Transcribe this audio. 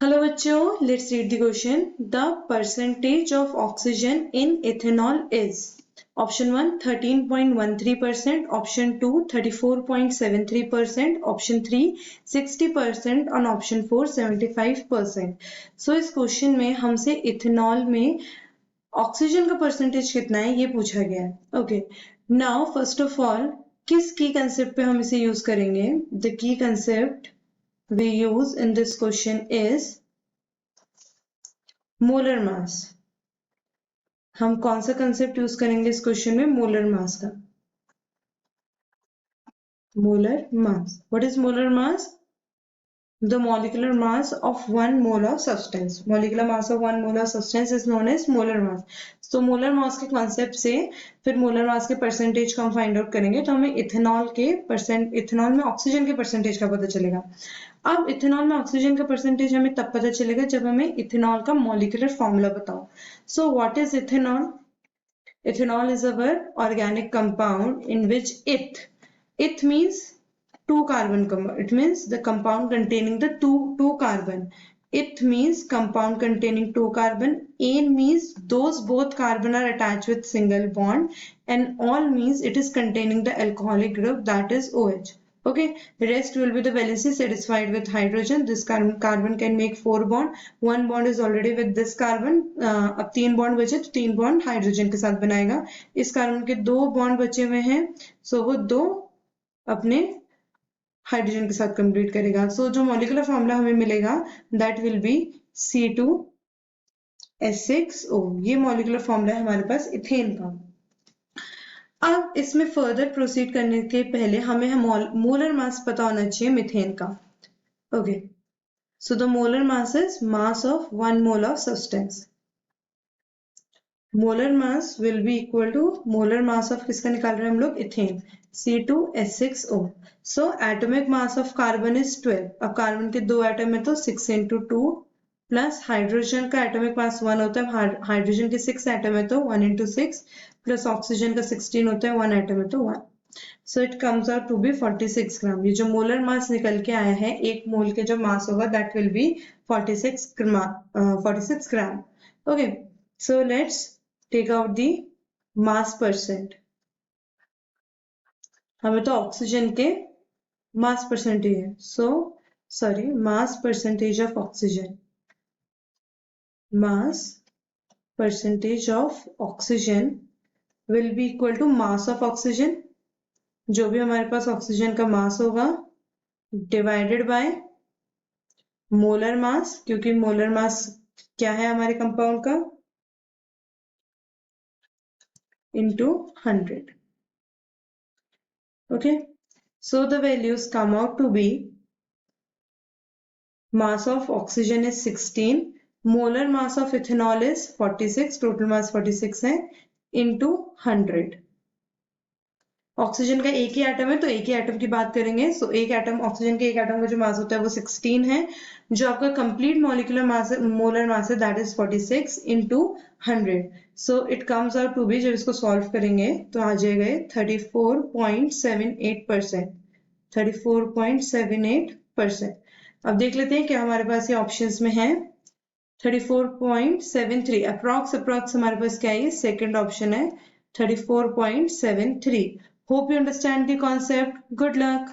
Hello बच्चों, let's read the question. The percentage of oxygen in ethanol is option 1 13.13%, option 2 34.73%, option 3 60% और option 4 75%. सो इस question में हमसे ethanol में ऑक्सीजन का परसेंटेज कितना है ये पूछा गया है. Okay, now first of all किस की कंसेप्ट पे हम इसे यूज करेंगे? The key concept we use in this question is molar mass. हम कौन सा कंसेप्ट यूज करेंगे इस क्वेश्चन में? मोलर मास का. Molar mass. What is molar mass? The molecular mass of one mole of substance. Molecular mass of one mole of substance is known as molar mass. So molar mass के concept से फिर molar mass के percentage को हम find out करेंगे तो हमें ethanol में ऑक्सीजन के परसेंटेज का पता चलेगा. अब इथेनॉल में ऑक्सीजन का परसेंटेज हमें तब पता चलेगा जब हमें इथेनॉल का मॉलिक्यूलर फॉर्मूला बताओ. So what is ethanol? Ethanol is our organic compound in which eth means two carbon compound. It means the compound containing the two carbon. Eth means compound containing two carbon. Ane means those both carbon are attached with single bond, and all means it is containing the alcoholic group, that is OH. Okay, rest will be the valency satisfied with hydrogen. This carbon can make 4 bond. One bond is already with this carbon. अब 3 bond बचे तो 3 bond hydrogen के साथ बनाएगा. इस carbon के 2 bond बचे हुए हैं, सो वो 2 अपने हाइड्रोजन के साथ कंप्लीट करेगा. सो जो मॉलिक्यूलर फॉर्मूला हमें मिलेगा दैट विल बी C2H6O. ये मॉलिक्यूलर फॉर्मूला है हमारे पास इथेन का. अब इसमें फर्दर प्रोसीड करने के पहले हमें मोलर मास पता होना चाहिए मिथेन का. Okay, so the molar mass is mass of 1 mole of substance. Molar mass will be equal to molar mass of किसका निकाल रहे हैं हम लोग? Ethane. C2H6O. So atomic mass of carbon is 12. अब कार्बन के 2 एटम है तो 6 into 2 प्लस हाइड्रोजन का एटॉमिक मास 1 होता है. हाइड्रोजन के 6 एटम है तो 1 into 6 प्लस ऑक्सीजन का 16 होता है. 1 एटम है तो 1. So it comes out to be 46 gram. ये जो मोलर मास निकल के आया है, एक मोल के जो मास होगा that will be 46 gram. Okay, so let's take out the mass percent. हमें तो ऑक्सीजन के मास परसेंटेज है. Mass percentage of oxygen. Mass percentage of oxygen will be equal to mass of oxygen. जो भी हमारे पास oxygen का मास होगा divided by molar mass, क्योंकि मोलर मास क्या है हमारे कंपाउंड का? into 100. Okay, so the values come out to be mass of oxygen is 16, molar mass of ethanol is 46, total mass 46 है, into 100. ऑक्सीजन का एक ही एटम है तो एक ही एटम की बात करेंगे. सो एक एटम ऑक्सीजन के एक एटम का जो मास होता है वो 16 है. जो आपका complete molecular mass molar mass है that is 46 into 100. So it comes out to be, जब इसको सॉल्व करेंगे तो आ जाएगा 34.78%. 34.78%. अब देख लेते हैं क्या हमारे पास ये ऑप्शंस में है. 34.73 अप्रॉक्स हमारे पास क्या है? सेकंड ऑप्शन है 34.73. Hope you understand the concept. Good luck.